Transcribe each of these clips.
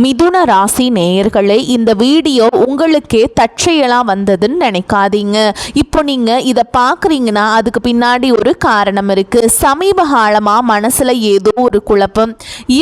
மிதுன ராசி நேயர்களே, இந்த வீடியோ உங்களுக்கே தற்செயலாக வந்ததுன்னு நினைக்காதீங்க. இப்போ நீங்கள் இதை பார்க்குறீங்கன்னா அதுக்கு பின்னாடி ஒரு காரணம் இருக்குது. சமீப காலமாக மனசில் ஏதோ ஒரு குழப்பம்,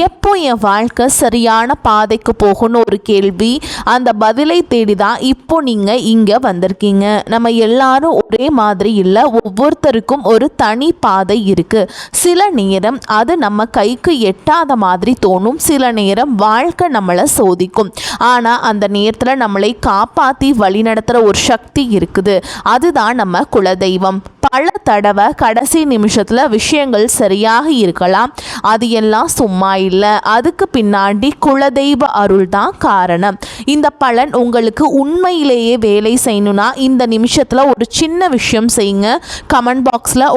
எப்போ என் வாழ்க்கை சரியான பாதைக்கு போகணும்னு ஒரு கேள்வி. அந்த பதிலை தேடி தான் இப்போ நீங்கள் இங்கே வந்திருக்கீங்க. நம்ம எல்லாரும் ஒரே மாதிரி இல்லை, ஒவ்வொருத்தருக்கும் ஒரு தனி பாதை இருக்குது. சில நேரம் அது நம்ம கைக்கு எட்டாத மாதிரி தோணும், சில நேரம் வாழ்க்கை நம்மளை சோதிக்கும். ஆனால் அந்த நேரத்தில் நம்மளை காப்பாற்றி வழிநடத்துகிற ஒரு சக்தி இருக்குது, அதுதான் நம்ம குலதெய்வம். பல தடவை கடைசி நிமிஷத்தில் விஷயங்கள் சரியாக இருக்கலாம், அது எல்லாம் சும்மா இல்லை, அதுக்கு பின்னாடி குலதெய்வ அருள் தான் காரணம். இந்த பலன் உங்களுக்கு உண்மையிலேயே வேலை செய்யணும்னா இந்த நிமிஷத்தில் ஒரு சின்ன விஷயம் செய்யுங்க. கமெண்ட் பாக்ஸில்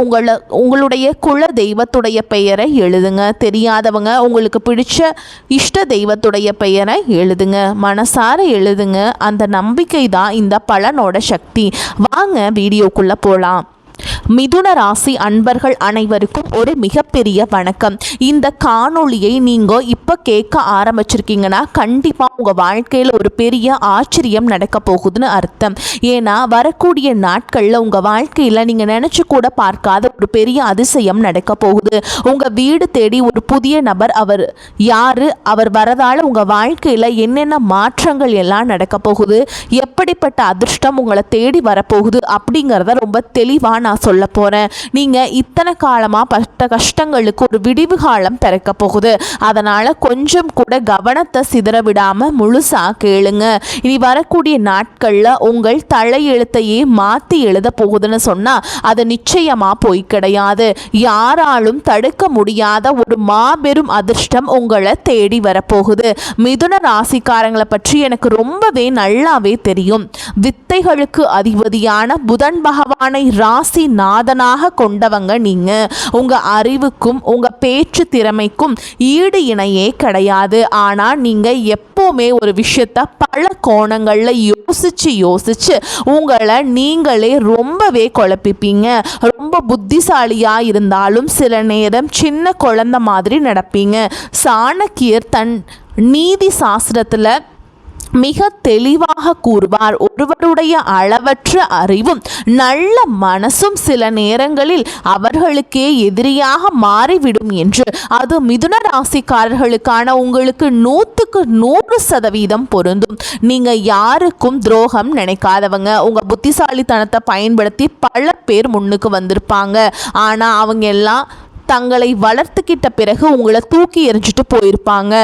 உங்களுடைய குல தெய்வத்துடைய பெயரை எழுதுங்க. தெரியாதவங்க உங்களுக்கு பிடிச்ச இஷ்ட தெய்வத்துடைய பெயரை எழுதுங்க, மனசார எழுதுங்க. அந்த நம்பிக்கை தான் இந்த பலனோட சக்தி. வாங்க வீடியோக்குள்ளே போகலாம். மிதுன ராசி அன்பர்கள் அனைவருக்கும் ஒரு மிகப்பெரிய வணக்கம். இந்த காணொளியை நீங்கள் இப்போ கேட்க ஆரம்பிச்சிருக்கீங்கன்னா கண்டிப்பாக உங்கள் வாழ்க்கையில் ஒரு பெரிய ஆச்சரியம் நடக்க போகுதுன்னு அர்த்தம். ஏன்னா வரக்கூடிய நாட்களில் உங்கள் வாழ்க்கையில் நீங்கள் நினச்சி கூட பார்க்காத ஒரு பெரிய அதிசயம் நடக்க போகுது. உங்கள் வீடு தேடி ஒரு புதிய நபர், அவர் யார், அவர் வரதால் உங்கள் வாழ்க்கையில் என்னென்ன மாற்றங்கள் எல்லாம் நடக்க போகுது, எப்படிப்பட்ட அதிர்ஷ்டம் உங்களை தேடி வரப்போகுது அப்படிங்கிறத ரொம்ப தெளிவாக நான் சொல்ல போறேன். நீங்க இத்தனை காலமா பட்ட கஷ்டங்களுக்கு ஒரு விடிவு காலம் பிறக்க போகுது. அதனால கொஞ்சம் கூட கவனத்தை சிதற விடாம முழுசா கேளுங்க. இனி வரக்கூடிய நாட்கள்ல உங்கள் தலையெழுத்தையே மாத்தி எழுத போகுதுன்னு சொன்னா அது நிச்சயமா போய் கிடையாது. யாராலும் தடுக்க முடியாத ஒரு மாபெரும் அதிர்ஷ்டம் உங்களை தேடி வரப்போகுது. மிதுன ராசிக்காரங்களை பற்றி எனக்கு ரொம்பவே நல்லாவே தெரியும். வித்தைகளுக்கு அதிபதியான புதன் பகவானை ராசி நாதனாக கொண்டவங்க நீங்க. உங்க அறிவுக்கும் உங்க பேச்சு திறமைக்கும் ஈடு இணையே கிடையாது. ஆனா நீங்க எப்பவுமே ஒரு விஷயத்த பல கோணங்கள்ல யோசிச்சு உங்களை நீங்களே ரொம்பவே குழப்பிப்பீங்க. ரொம்ப புத்திசாலியா இருந்தாலும் சில நேரம் சின்ன குழந்தை மாதிரி நடப்பீங்க. சாணக்கியர் தன் நீதி சாஸ்திரத்துல மிக தெளிவாக கூறுவார், ஒருவருடைய அளவற்ற அறிவும் நல்ல மனசும் சில நேரங்களில் அவர்களுக்கே எதிரியாக மாறிவிடும் என்று. அது மிதுன ராசிக்காரர்களுக்கான உங்களுக்கு 100% பொருந்தும். நீங்க யாருக்கும் துரோகம் நினைக்காதவங்க. உங்க புத்திசாலித்தனத்தை பயன்படுத்தி பல பேர் முன்னுக்கு வந்திருப்பாங்க. ஆனா அவங்க எல்லாம் தங்களை வளர்த்துக்கிட்ட பிறகு உங்களை தூக்கி எறிஞ்சிட்டு போயிருப்பாங்க.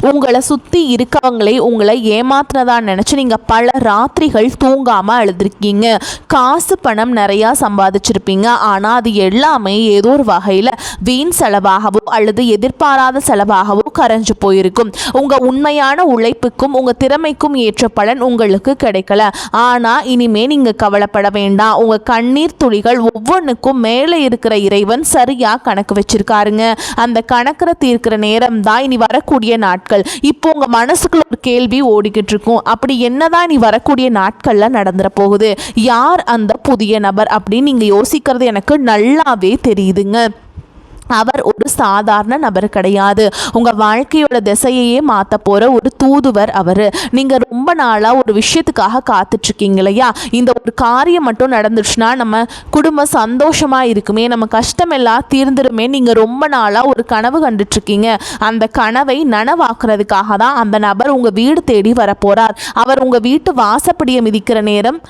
உங்களை சுற்றி இருக்கவங்களே உங்களை ஏமாத்தினதா நினச்சி நீங்கள் பல ராத்திரிகள் தூங்காமல் அழுதுருக்கீங்க. காசு பணம் நிறையா சம்பாதிச்சிருப்பீங்க. ஆனால் அது எல்லாமே ஏதோ ஒரு வகையில் வீண் செலவாகவோ அல்லது எதிர்பாராத செலவாகவோ கரைஞ்சு போயிருக்கும். உங்கள் உண்மையான உழைப்புக்கும் உங்கள் திறமைக்கும் ஏற்ற பலன் உங்களுக்கு கிடைக்கல. ஆனால் இனிமே நீங்கள் கவலைப்பட வேண்டாம். உங்கள் கண்ணீர் துளிகள் ஒவ்வொன்றுக்கும் மேலே இருக்கிற இறைவன் சரியாக கணக்கு வச்சிருக்காருங்க. அந்த கணக்கரை தீர்க்கிற நேரம் தான் இனி வரக்கூடிய நாட்கள். இப்போ உங்க மனசுக்குள்ள ஒரு கேள்வி ஓடிக்கிட்டு இருக்கும், அப்படி என்னதான் நீ வரக்கூடிய நாட்கள்ல நடந்துற போகுது, யார் அந்த புதிய நபர் அப்படின்னு நீங்க யோசிக்கிறது எனக்கு நல்லாவே தெரியுதுங்க. அவர் ஒரு சாதாரண நபர் கிடையாது. உங்கள் வாழ்க்கையோட திசையையே மாற்ற போகிற ஒரு தூதுவர் அவர். நீங்கள் ரொம்ப நாளாக ஒரு விஷயத்துக்காக காத்துட்ருக்கீங்க இல்லையா? இந்த ஒரு காரியம் மட்டும் நடந்துச்சுன்னா நம்ம குடும்பம் சந்தோஷமாக இருக்குமே, நம்ம கஷ்டம் எல்லாம் தீர்ந்துருமே, நீங்கள் ரொம்ப நாளாக ஒரு கனவு கண்டுட்ருக்கீங்க. அந்த கனவை நனவாக்குறதுக்காக தான் அந்த நபர் உங்கள் வீடு தேடி வரப்போகிறார். அவர் உங்கள் வீட்டு வாசப்படியை மிதிக்கிற நேரம்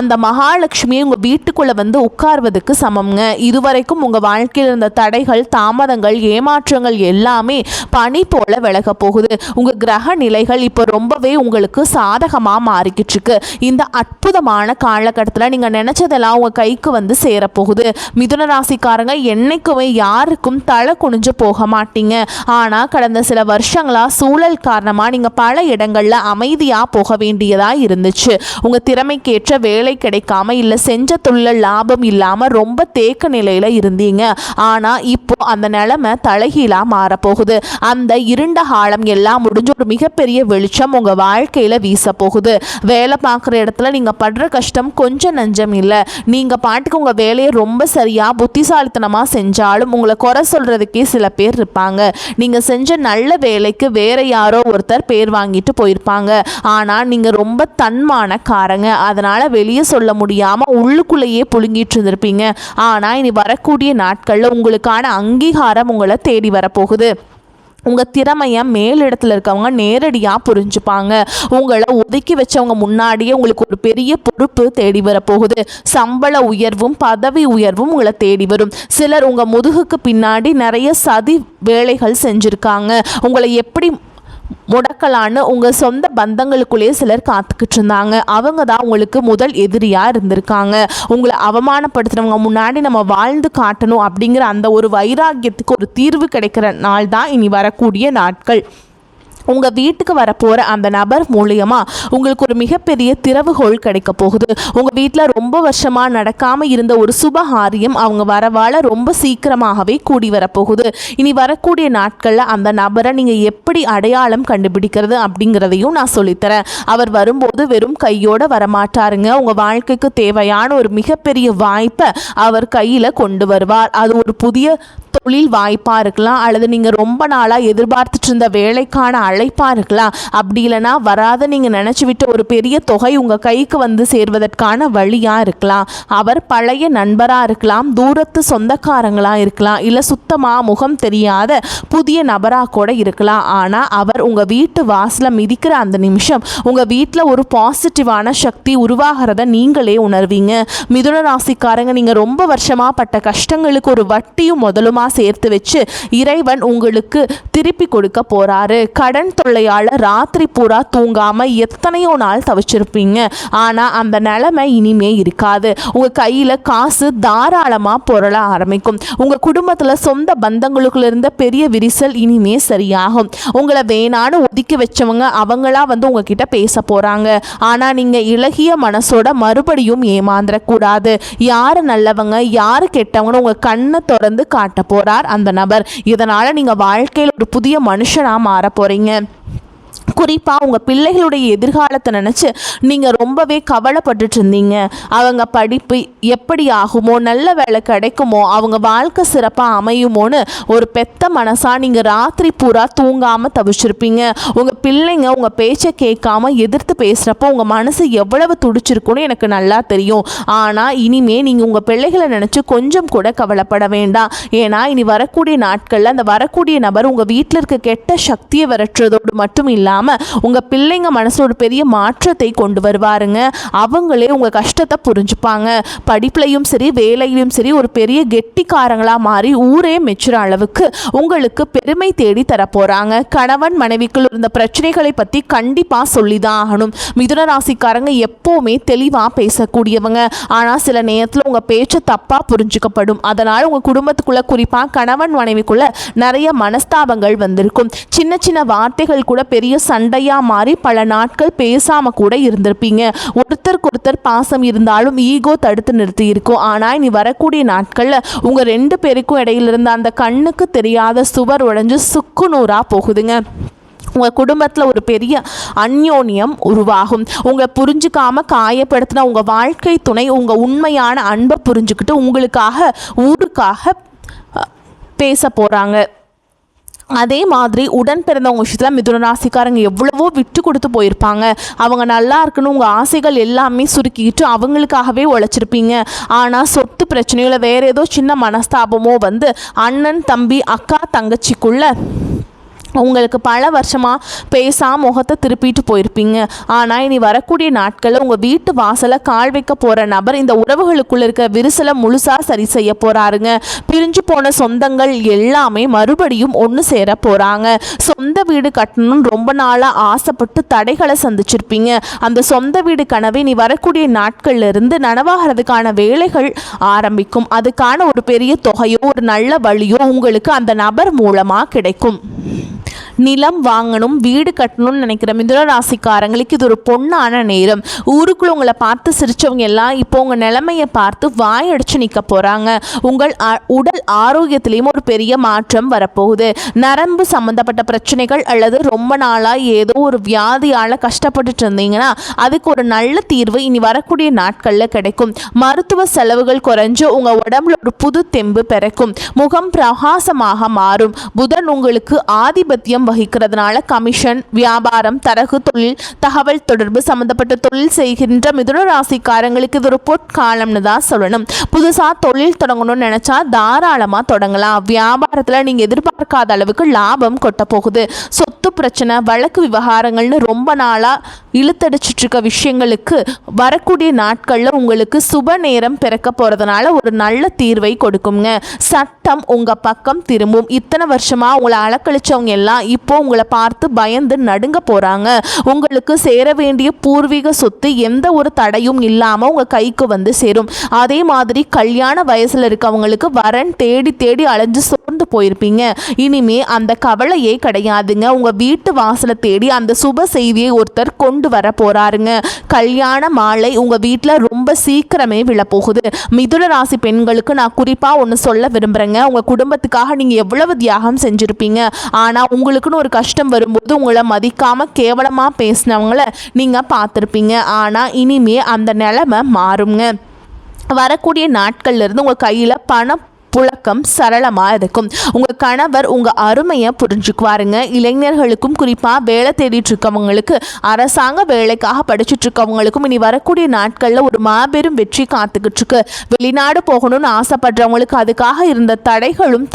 அந்த மகாலட்சுமியை உங்கள் வீட்டுக்குள்ளே வந்து உட்கார்வதுக்கு சமம்ங்க. இதுவரைக்கும் உங்கள் வாழ்க்கையில் இருந்த தடைகள், தாமதங்கள், ஏமாற்றங்கள் எல்லாமே பனி போல விலக போகுது. உங்க கிரக நிலைகள் இப்போ ரொம்பவே உங்களுக்கு சாதகமா மாறிக்கிட்டு இருக்கு. இந்த அற்புதமான காலகட்டத்தில் நீங்க நினைச்சதெல்லாம் உங்க கைக்கு வந்து சேரப்போகுது. மிதுன ராசிக்காரங்க என்னைக்குமே யாருக்கும் தலை குனிஞ்சு போக மாட்டீங்க. ஆனா கடந்த சில வருஷங்களா சூழல் காரணமா நீங்க பல இடங்கள்ல அமைதியா போக வேண்டியதா இருந்துச்சு. உங்க திறமைக்கேற்ற வேலை கிடைக்காம இல்ல செஞ்ச தொழில லாபம் இல்லாம ரொம்ப தேக்க நிலையில இருந்தீங்க. ஆனா இப்போ அந்த நிலைமை தலைகீழா மாறப்போகுது. அந்த இருண்ட காலம் எல்லாம் முடிஞ்சு ஒரு மிகப்பெரிய வெளிச்சம் உங்க வாழ்க்கையில வீச போகுது. வேலை பார்க்குற இடத்துல நீங்க படுற கஷ்டம் கொஞ்சம் நஞ்சம் இல்லை. நீங்க பாட்டுக்கு உங்க வேலையை ரொம்ப சரியா புத்திசாலித்தனமா செஞ்சாலும் உங்களை குறை சொல்றதுக்கே சில பேர் இருப்பாங்க. நீங்க செஞ்ச நல்ல வேலைக்கு வேற யாரோ ஒருத்தர் பேர் வாங்கிட்டு போயிருப்பாங்க. ஆனா நீங்க ரொம்ப தன்மானக்காரங்க. அதனால வெளியே சொல்ல முடியாம உள்ளுக்குள்ளேயே புழுங்கிட்டு இருந்திருப்பீங்க. ஆனா இனி வரக்கூடிய நாட்கள்ல உங்களுக்கான அங்கீகாரம் உங்களை தேடி வரப்போகுது. உங்கள் திறமையை மேலிடத்தில் இருக்கவங்க நேரடியாக புரிஞ்சுப்பாங்க. உங்களை ஒதுக்கி வச்சவங்க முன்னாடியே உங்களுக்கு ஒரு பெரிய பொறுப்பு தேடி வரப்போகுது. சம்பள உயர்வும் பதவி உயர்வும் உங்களை தேடி வரும். சிலர் உங்கள் முதுகுக்கு பின்னாடி நிறைய சதி வேலைகள் செஞ்சுருக்காங்க. உங்களை எப்படி முடக்கலான்னு உங்கள் சொந்த பந்தங்களுக்குள்ளேயே சிலர் காத்துக்கிட்டு இருந்தாங்க. அவங்க தான் உங்களுக்கு முதல் எதிரியாக இருந்திருக்காங்க. உங்களை அவமானப்படுத்துகிறவங்க முன்னாடி நம்ம வாழ்ந்து காட்டணும் அப்படிங்கிற அந்த ஒரு வைராக்கியத்துக்கு ஒரு தீர்வு கிடைக்கிற நாள் தான் இனி வரக்கூடிய நாட்கள். உங்கள் வீட்டுக்கு வரப்போகிற அந்த நபர் மூலியமாக உங்களுக்கு ஒரு மிகப்பெரிய திறவுகோள் கிடைக்க போகுது. உங்கள் வீட்டில் ரொம்ப வருஷமாக நடக்காமல் இருந்த ஒரு சுபகாரியம் அவங்க வரவால் ரொம்ப சீக்கிரமாகவே கூடி வரப்போகுது. இனி வரக்கூடிய நாட்களில் அந்த நபரை நீங்கள் எப்படி அடையாளம் கண்டுபிடிக்கிறது அப்படிங்கிறதையும் நான் சொல்லித்தரேன். அவர் வரும்போது வெறும் கையோடு வரமாட்டாருங்க. உங்கள் வாழ்க்கைக்கு தேவையான ஒரு மிகப்பெரிய வாய்ப்பை அவர் கையில் கொண்டு வருவார். அது ஒரு புதிய தொழில் வாய்ப்பாக இருக்கலாம், அல்லது நீங்கள் ரொம்ப நாளாக எதிர்பார்த்துட்டு இருந்த வேலைக்கான அழைப்பாக இருக்கலாம். அப்படி இல்லைனா வராத நீங்கள் நினச்சி விட்டு ஒரு பெரிய தொகை உங்கள் கைக்கு வந்து சேர்வதற்கான வழியாக இருக்கலாம். அவர் பழைய நண்பராக இருக்கலாம், தூரத்து சொந்தக்காரங்களாக இருக்கலாம், இல்லை சுத்தமாக முகம் தெரியாத புதிய நபராக கூட இருக்கலாம். ஆனால் அவர் உங்கள் வீட்டு வாசலை மிதிக்கிற அந்த நிமிஷம் உங்கள் வீட்டில் ஒரு பாசிட்டிவான சக்தி உருவாகிறத நீங்களே உணர்வீங்க. மிதுன ராசிக்காரங்க, நீங்கள் ரொம்ப வருஷமாக பட்ட கஷ்டங்களுக்கு ஒரு வட்டியும் முதலும் சேர்த்து வச்சு இறைவன் உங்களுக்கு திருப்பி கொடுக்க போறாரு. கடன் தொல்லையால ராத்திரி பூரா தூங்காம எத்தனையோ நாள் தவிச்சிருப்பீங்க. ஆனா அந்த நிலைமை இனிமே இருக்காது. உங்க கையில காசு தாராளமா பொருள ஆரம்பிக்கும். உங்க குடும்பத்துல சொந்த பந்தங்களுக்குள்ள இருந்த பெரிய விரிசல் இனிமே சரியாகும். உங்களை வேணான்னு ஒதுக்கி வச்சவங்க அவங்களா வந்து உங்ககிட்ட பேச போறாங்க. ஆனா நீங்க இளகிய மனசோட மறுபடியும் ஏமாந்துடக்கூடாது. யாரு நல்லவங்க யாரு கெட்டவங்கன்னு உங்க கண்ணை திறந்து காட்ட போறார் அந்த நபர். இதனால நீங்க வாழ்க்கையில் ஒரு புதிய மனுஷனா மாற போறீங்க. குறிப்பாக உங்கள் பிள்ளைகளுடைய எதிர்காலத்தை நினச்சி நீங்கள் ரொம்பவே கவலைப்பட்டுட்டு இருந்தீங்க. அவங்க படிப்பு எப்படி ஆகுமோ, நல்ல வேலை கிடைக்குமோ, அவங்க வாழ்க்கை சிறப்பாக அமையுமோன்னு ஒரு பெத்த மனசாக நீங்கள் ராத்திரி பூரா தூங்காமல் தவிச்சிருப்பீங்க. உங்கள் பிள்ளைங்க உங்கள் பேச்சை கேட்காம எதிர்த்து பேசுகிறப்போ உங்கள் மனசு எவ்வளவு துடிச்சிருக்குன்னு எனக்கு நல்லா தெரியும். ஆனால் இனிமே நீங்கள் உங்கள் பிள்ளைகளை நினச்சி கொஞ்சம் கூட கவலைப்பட வேண்டாம். ஏன்னா இனி வரக்கூடிய நாட்களில் அந்த வரக்கூடிய நபர் உங்கள் வீட்டில் இருக்க கெட்ட சக்தியை விரட்டுறதோடு மட்டும் இல்லாமல் உங்க பிள்ளைங்க மனசுல ஒரு பெரிய மாற்றத்தை கொண்டு வருவாருங்க. அவங்களே உங்க கஷ்டத்தை புரிஞ்சுப்பாங்க. படிப்புலையும் சரி வேலையிலும் சரி ஒரு பெரிய கெட்டிக்காரங்களா மாறி ஊரே மெச்சுற அளவுக்கு உங்களுக்கு பெருமை தேடி தர போறாங்க. கணவன் மனைவிக்குள் இருந்த பிரச்சனைகளை பத்தி கண்டிப்பா சொல்லிதான் ஆகணும். மிதுன ராசிக்காரங்க எப்பவுமே தெளிவா பேசக்கூடியவங்க. ஆனா சில நேரத்துல உங்க பேச்சு தப்பா புரிஞ்சுக்கப்படும். அதனால உங்க குடும்பத்துக்குள்ள குறிப்பா கணவன் மனைவிக்குள்ள நிறைய மனஸ்தாபங்கள் வந்திருக்கும். சின்ன சின்ன வார்த்தைகள் கூட பெரிய சண்டையா மாறி பல நாட்கள் பேசாம கூட இருந்திருப்பீங்க. ஒருத்தருக்கு ஒருத்தர் பாசம் இருந்தாலும் ஈகோ தடுத்து நிறுத்தி இருக்கும். ஆனா இனி வரக்கூடிய நாட்கள்ல உங்க ரெண்டு பேருக்கும் இடையில இருந்த அந்த கண்ணுக்கு தெரியாத சுவர் உடைஞ்சு சுக்குநூறா போகுதுங்க. உங்கள் குடும்பத்தில் ஒரு பெரிய அந்யோன்யம் உருவாகும். உங்களை புரிஞ்சுக்காம காயப்படுத்தின உங்கள் வாழ்க்கை துணை உங்கள் உண்மையான அன்பை புரிஞ்சுக்கிட்டு உங்களுக்காக ஊருக்காக பேச போகிறாங்க. அதே மாதிரி உடன் பிறந்தவங்க விஷயத்தில் மிதுன ராசிக்காரங்க எவ்வளவோ விட்டு கொடுத்து போயிருப்பாங்க. அவங்க நல்லா இருக்கணும் உங்கள் ஆசைகள் எல்லாமே சுருக்கிக்கிட்டு அவங்களுக்காகவே உழைச்சிருப்பீங்க. ஆனால் சொத்து பிரச்சனையோ இல்லை வேறு ஏதோ சின்ன மனஸ்தாபமோ வந்து அண்ணன் தம்பி அக்கா தங்கச்சிக்குள்ள உங்களுக்கு பல வருஷமாக பேசாம முகத்தை திருப்பிட்டு போயிருப்பீங்க. ஆனால் இனி வரக்கூடிய நாட்களில் உங்கள் வீட்டு வாசலை கால் வைக்க போகிற நபர் இந்த உறவுகளுக்குள்ள இருக்க விரிசலை முழுசாக சரி செய்ய போகிறாருங்க. பிரிஞ்சு போன சொந்தங்கள் எல்லாமே மறுபடியும் ஒன்று சேர போகிறாங்க. சொந்த வீடு கட்டணும்னு ரொம்ப நாளாக ஆசைப்பட்டு தடைகளை சந்திச்சிருப்பீங்க. அந்த சொந்த வீடு கனவை இனி வரக்கூடிய நாட்கள்ல இருந்து நனவாகிறதுக்கான வேலைகள் ஆரம்பிக்கும். அதுக்கான ஒரு பெரிய தொகையோ ஒரு நல்ல வழியோ உங்களுக்கு அந்த நபர் மூலமாக கிடைக்கும். நிலம் வாங்கணும், வீடு கட்டணும்னு நினைக்கிற மிதுன ராசிக்காரங்களுக்கு இது ஒரு பொன்னான நேரம். ஊருக்குள்ள உங்களை பார்த்து சிரிச்சவங்க எல்லாம் இப்போ உங்கள் நிலைமையை பார்த்து வாயடிச்சு நிற்க போகிறாங்க. உங்கள் உடல் ஆரோக்கியத்திலையும் ஒரு பெரிய மாற்றம் வரப்போகுது. நரம்பு சம்மந்தப்பட்ட பிரச்சனைகள் அல்லது ரொம்ப நாளாக ஏதோ ஒரு வியாதியால் கஷ்டப்பட்டுட்டு இருந்தீங்கன்னா அதுக்கு ஒரு நல்ல தீர்வு இனி வரக்கூடிய நாட்களில் கிடைக்கும். மருத்துவ செலவுகள் குறைஞ்சு உங்கள் உடம்புல ஒரு புது தெம்பு பிறக்கும். முகம் பிரகாசமாக மாறும். புதன் உங்களுக்கு ஆதிபத்தியம் வகிக்கிறதுனால கமிஷன், வியாபாரம், தரகு தொழில், தகவல் தொடர்பு சம்பந்தப்பட்ட தொழில் செய்கின்ற மிதுன ராசிக்காரங்களுக்கு இது ஒரு பொற்காலம்னு தான் சொல்லணும். புதுசாக தொழில் தொடங்கணும்னு நினைச்சா தாராளமாக தொடங்கலாம். வியாபாரத்தில் நீங்கள் எதிர்பார்க்காத அளவுக்கு லாபம் கொட்ட போகுது. சொத்து பிரச்சனை, வழக்கு விவகாரங்கள்னு ரொம்ப நாளாக இழுத்தடிச்சிட்டு இருக்க விஷயங்களுக்கு வரக்கூடிய நாட்களில் உங்களுக்கு சுப நேரம் பிறக்க போகிறதுனால ஒரு நல்ல தீர்வை கொடுக்குங்க. சட்டம் உங்கள் பக்கம் திரும்பும். இத்தனை வருஷமாக உங்களை அலக்கழிச்சவங்க எல்லாம் இப்போ உங்களை பார்த்து பயந்து நடுங்க போகிறாங்க. உங்களுக்கு சேர வேண்டிய பூர்வீக சொத்து எந்த ஒரு தடையும் இல்லாமல் உங்கள் கைக்கு வந்து சேரும். அதே மாதிரி கல்யாண வயசில் இருக்கவங்களுக்கு வரன் தேடி தேடி அலைஞ்சு சோர்ந்து போயிருப்பீங்க. இனிமே அந்த கவலையே கிடையாதுங்க. உங்கள் வீட்டு வாசலை தேடி அந்த சுப செய்தியை ஒருத்தர் கொண்டு வர போகிறாருங்க. கல்யாண மாலை உங்கள் வீட்டில் ரொம்ப சீக்கிரமே விழப்போகுது. மிதுன ராசி பெண்களுக்கு நான் குறிப்பாக ஒன்று சொல்ல விரும்புகிறேங்க. உங்கள் குடும்பத்துக்காக நீங்கள் எவ்வளவு தியாகம் செஞ்சுருப்பீங்க. ஆனால் உங்களுக்குன்னு ஒரு கஷ்டம் வரும்போது உங்களை மதிக்காமல் கேவலமாக பேசினவங்கள நீங்கள் பார்த்துருப்பீங்க. ஆனால் இனிமே அந்த நிலைமை மாறுங்க. வரக்கூடிய நாட்கள்லேருந்து உங்கள் கையில் பணம் புழக்கம் சரளமாக இருக்கும். உங்கள் கணவர் உங்கள் அருமையை புரிஞ்சுக்குவாருங்க. இளைஞர்களுக்கும் குறிப்பாக வேலை தேடிட்டு இருக்கவங்களுக்கு, அரசாங்க வேலைக்காக படிச்சுட்டு இருக்கவங்களுக்கும் இனி வரக்கூடிய நாட்களில் ஒரு மாபெரும் வெற்றி காத்துக்கிட்டு இருக்கு. வெளிநாடு போகணும்னு ஆசைப்படுறவங்களுக்கு அதுக்காக இருந்த தடைகளும்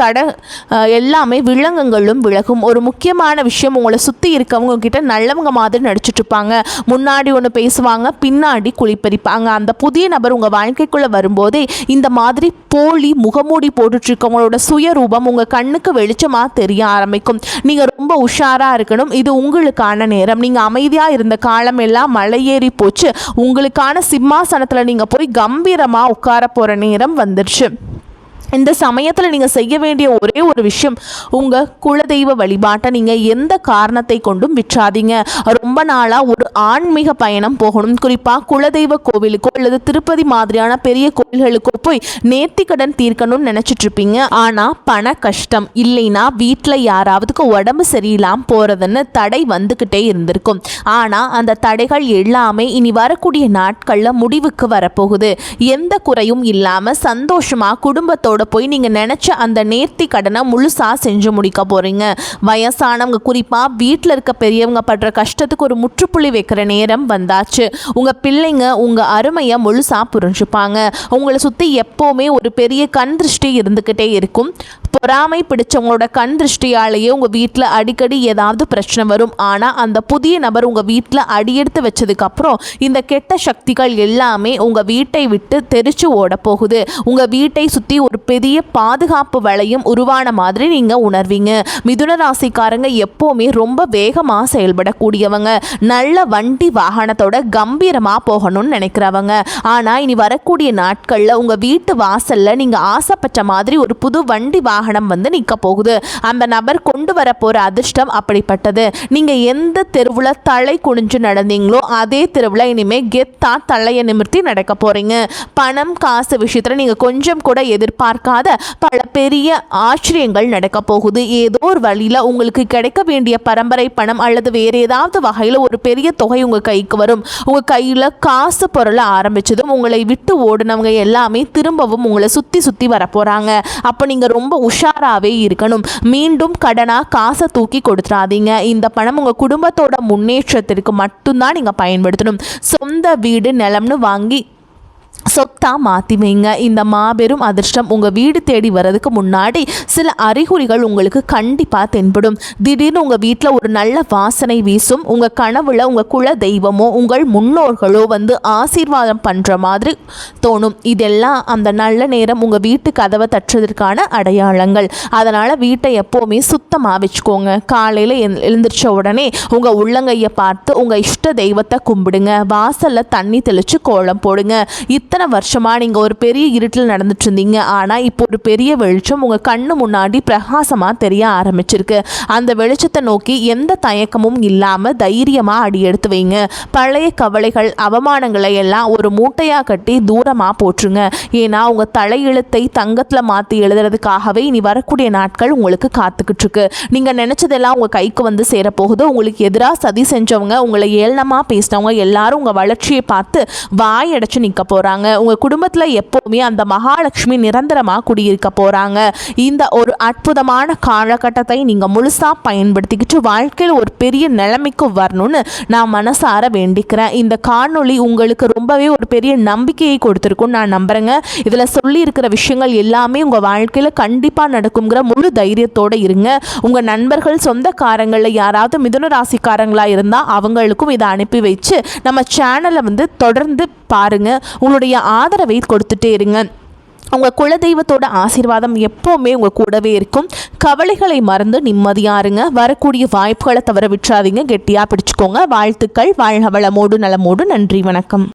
எல்லாமே விலங்குகளும் விலகும். ஒரு முக்கியமான விஷயம், உங்களை சுற்றி இருக்கவங்க கிட்ட நல்லவங்க மாதிரி நடிச்சுட்டு இருப்பாங்க. முன்னாடி ஒன்று பேசுவாங்க, பின்னாடி குளிப்பறிப்பாங்க. அந்த புதிய நபர் உங்கள் வாழ்க்கைக்குள்ளே வரும்போதே இந்த மாதிரி போலி முகமூடி போட்டுட்ருக்கவங்களோட சுயரூபம் உங்கள் கண்ணுக்கு வெளிச்சமாக தெரிய ஆரம்பிக்கும். நீங்கள் ரொம்ப உஷாராக இருக்கணும். இது உங்களுக்கான நேரம். நீங்கள் அமைதியாக இருந்த காலம் எல்லாம் மலையேறி போச்சு. உங்களுக்கான சிம்மாசனத்தில் நீங்கள் போய் கம்பீரமாக உட்கார போகிற நேரம் வந்துடுச்சு. இந்த சமயத்தில் நீங்கள் செய்ய வேண்டிய ஒரே ஒரு விஷயம், உங்கள் குலதெய்வ வழிபாட்டை நீங்கள் எந்த காரணத்தை கொண்டும் விற்றாதீங்க. ரொம்ப நாளாக ஒரு ஆன்மீக பயணம் போகணும், குறிப்பாக குலதெய்வ கோவிலுக்கோ அல்லது திருப்பதி மாதிரியான பெரிய கோவில்களுக்கோ போய் நேர்த்திக்கடன் தீர்க்கணும்னு நினச்சிட்டு இருப்பீங்க. ஆனால் பண கஷ்டம் இல்லைன்னா வீட்டில் யாராவதுக்கு உடம்பு சரியில்லாமல் போகிறதுன்னு தடை வந்துக்கிட்டே இருந்திருக்கும். ஆனால் அந்த தடைகள் எல்லாமே இனி வரக்கூடிய நாட்களில் முடிவுக்கு வரப்போகுது. எந்த குறையும் இல்லாமல் சந்தோஷமாக குடும்பத்தோட போய் நீங்கள் நினச்ச அந்த நேர்த்தி கடனை முழுசாக செஞ்சு முடிக்க போகிறீங்க. வயசானவங்க, குறிப்பாக வீட்டில் இருக்க பெரியவங்க படுற கஷ்டத்துக்கு ஒரு முற்றுப்புள்ளி வைக்கிற நேரம் வந்தாச்சு. உங்கள் பிள்ளைங்க உங்கள் அருமையை முழுசாக புரிஞ்சுப்பாங்க. உங்களை சுற்றி எப்போவுமே ஒரு பெரிய கண் திருஷ்டி இருந்துக்கிட்டே இருக்கும். பொறாமை பிடிச்சவங்களோட கண் திருஷ்டியாலேயே உங்கள் வீட்டில் அடிக்கடி ஏதாவது பிரச்சனை வரும். ஆனால் அந்த புதிய நபர் உங்கள் வீட்டில் அடியெடுத்து வச்சதுக்கப்புறம் இந்த கெட்ட சக்திகள் எல்லாமே உங்கள் வீட்டை விட்டு தெரிச்சு ஓட போகுது. உங்கள் வீட்டை சுற்றி ஒரு பெரிய பாதுகாப்பு வளையம் உருவான மாதிரி நீங்கள் உணர்வீங்க. மிதுன ராசிக்காரங்க எப்போவுமே ரொம்ப வேகமாக செயல்படக்கூடியவங்க. நல்ல வண்டி வாகனத்தோட கம்பீரமாக போகணும்னு நினைக்கிறவங்க. ஆனால் இனி வரக்கூடிய நாட்களில் உங்கள் வீட்டு வாசலில் நீங்கள் ஆசைப்பட்ட மாதிரி ஒரு புது வண்டி வாகனம் வந்து நிற்க போகுது. அந்த நபர் கொண்டு வர போகிற அதிர்ஷ்டம் அப்படிப்பட்டது. நீங்கள் எந்த தெருவில் தலை குனிஞ்சு நடந்தீங்களோ அதே தெருவில் இனிமேல் கெத்தா தலையை நிமிர்த்தி நடக்க போகிறீங்க. பணம் காசு விஷயத்தில் நீங்கள் கொஞ்சம் கூட எதிர்பார்க்காத பல பெரிய ஆச்சரியங்கள் நடக்க போகுது. ஏதோ ஒரு வழியில் உங்களுக்கு கிடைக்க வேண்டிய பரம்பரை பணம் அல்லது வேறு ஏதாவது வகையில் ஒரு பெரிய தொகை உங்கள் கைக்கு வரும். உங்கள் கையில் காசு பொருளை ஆரம்பிச்சதும் உங்களை விட்டு ஓடினவங்க எல்லாமே திரும்பவும் உங்களை சுற்றி சுற்றி வரப்போகிறாங்க. அப்போ நீங்கள் ரொம்ப உஷாராகவே இருக்கணும். மீண்டும் கடனாக காசை தூக்கி கொடுத்துடாதீங்க. இந்த பணம் உங்கள் குடும்பத்தோட முன்னேற்றத்திற்கு மட்டும்தான் நீங்கள் பயன்படுத்தணும். சொந்த வீடு நிலம்னு வாங்கி சொத்தாக மாற்றி வைங்க. இந்த மாபெரும் அதிர்ஷ்டம் உங்கள் வீடு தேடி வர்றதுக்கு முன்னாடி சில அறிகுறிகள் உங்களுக்கு கண்டிப்பாக தென்படும். திடீர்னு உங்கள் வீட்டில் ஒரு நல்ல வாசனை வீசும். உங்கள் கனவுல உங்கள் குல தெய்வமோ உங்கள் முன்னோர்களோ வந்து ஆசீர்வாதம் பண்ணுற மாதிரி தோணும். இதெல்லாம் அந்த நல்ல நேரம் உங்கள் வீட்டு கதவை தட்டுறதுக்கான அடையாளங்கள். அதனால் வீட்டை எப்போவுமே சுத்தமாக வச்சுக்கோங்க. காலையில் எழுந்திரிச்ச உடனே உங்கள் உள்ளங்கையை பார்த்து உங்கள் இஷ்ட தெய்வத்தை கும்பிடுங்க. வாசலில் தண்ணி தெளித்து கோலம் போடுங்க. இத்தனை வருஷமாக நீங்கள் ஒரு பெரிய இருட்டில் நடந்துட்டு இருந்தீங்க, ஆனால் இப்போ ஒரு பெரிய வெளிச்சம் உங்கள் கண்ணு முன்னாடி பிரகாசமாக தெரிய ஆரம்பிச்சிருக்கு. அந்த வெளிச்சத்தை நோக்கி எந்த தயக்கமும் இல்லாமல் தைரியமாக அடி எடுத்து வைங்க. பழைய கவலைகள் அவமானங்களை எல்லாம் ஒரு மூட்டையாக கட்டி தூரமாக போற்றுங்க. ஏன்னா உங்கள் தலையெழுத்தை தங்கத்தில் மாற்றி எழுதுறதுக்காகவே இனி வரக்கூடிய நாட்கள் உங்களுக்கு காத்துக்கிட்டு இருக்கு. நீங்கள் நினச்சதெல்லாம் உங்கள் கைக்கு வந்து சேரப்போகுது. உங்களுக்கு எதிராக சதி செஞ்சவங்க, உங்களை ஏளனமாக பேசினவங்க எல்லாரும் உங்கள் வளர்ச்சியை பார்த்து வாய் அடைச்சு நிற்க போகிறாங்க. உங்கள் குடும்பத்தில் எப்போவுமே அந்த மகாலட்சுமி நிரந்தரமாக குடியிருக்க போகிறாங்க. இந்த ஒரு அற்புதமான காலகட்டத்தை நீங்கள் முழுசாக பயன்படுத்திக்கிட்டு வாழ்க்கையில் ஒரு பெரிய நிலைமைக்கு வரணும்னு நான் மனசார வேண்டிக்கிறேன். இந்த காணொளி உங்களுக்கு ரொம்பவே ஒரு பெரிய நம்பிக்கையை கொடுத்துருக்குன்னு நான் நம்புகிறேங்க. இதில் சொல்லி இருக்கிற விஷயங்கள் எல்லாமே உங்கள் வாழ்க்கையில் கண்டிப்பாக நடக்குங்கிற முழு தைரியத்தோடு இருங்க. உங்கள் நண்பர்கள் சொந்தக்காரங்களில் யாராவது மிதுன ராசிக்காரங்களாக இருந்தால் அவங்களுக்கும் இதை அனுப்பி வச்சு நம்ம சேனலை வந்து தொடர்ந்து பாருங்கள். உங்களுடைய ஆதரவை கொடுத்துட்டே இருங்க. உங்கள் குலதெய்வத்தோட ஆசீர்வாதம் எப்போவுமே உங்கள் கூடவே இருக்கும். கவலைகளை மறந்து நிம்மதியாக இருங்க. வரக்கூடிய வாய்ப்புகளை தவற விட்டுறாதீங்க. கெட்டியாக பிடிச்சிக்கோங்க. வாழ்த்துக்கள். வாழ்க வளமோடு நலமோடு. நன்றி, வணக்கம்.